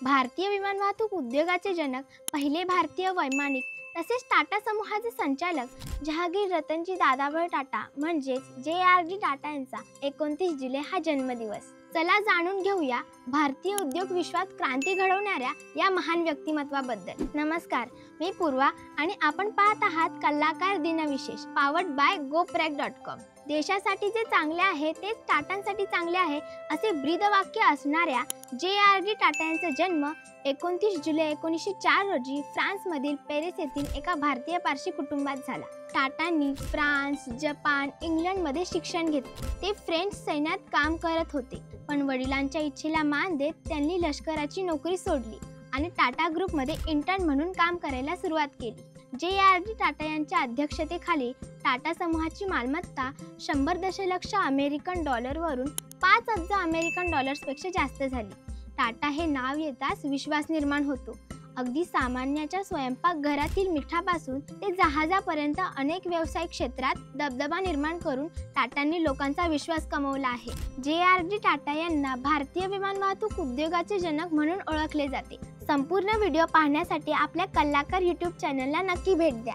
भारतीय विमान वाहतूक उद्योगाचे जनक, पहिले भारतीय वैमानिक तसेच टाटा समूहाचे संचालक जहांगीर रतनजी दादाभाई टाटा म्हणजेच JRD टाटा यांचा 29 जुलै हा जन्मदिवस। चला जाणून घेऊया भारतीय उद्योग विश्वात क्रांती घडवणाऱ्या या महान व्यक्तिमत्वाबद्दल। नमस्कार, मी पूर्वा आणि आपण पाहत आहात कलाकार दिनविशेष पावर्ड बाय GoPreg.com। देशासाठी जे चांगले आहे तेच टाटांसाठी चांगले आहे असे ब्रीदवाक्य असणाऱ्या JRD टाटा यांचा जन्म 29 जुलै 1904 रोजी फ्रान्समधील पॅरिस येथील एका भारतीय पारशी कुटुंबात झाला। टाटांनी फ्रान्स, जपान, इंग्लंडमध्ये शिक्षण घेतले। ते फ्रेंच सैन्यात काम करत होते, पण वडिलांच्या इच्छेला मान देत त्यांनी लष्कराची नोकरी सोडली आणि टाटा ग्रुपमध्ये इंटर्न म्हणून काम करायला सुरुवात केली। JRD टाटा यांच्या अध्यक्षतेखाली टाटा समूहाची मालमत्ता 100 दशलक्ष अमेरिकन डॉलरवरून 5 अब्ज अमेरिकन डॉलर्सपेक्षा जास्त झाली। टाटा हे नाव येताच विश्वास निर्माण होतो। अगदी सामान्याच्या स्वयंपाकघरातील मिठापासून ते जहाजापर्यंत अनेक व्यावसायिक क्षेत्रात दबदबा निर्माण करून टाटांनी लोकांचा विश्वास कमवला आहे। JRD टाटा यांना भारतीय विमान वाहतूक उद्योगाचे जनक म्हणून ओळखले जाते। संपूर्ण व्हिडिओ पाहण्यासाठी आपल्या कलाकार YouTube चॅनलला नक्की भेट द्या।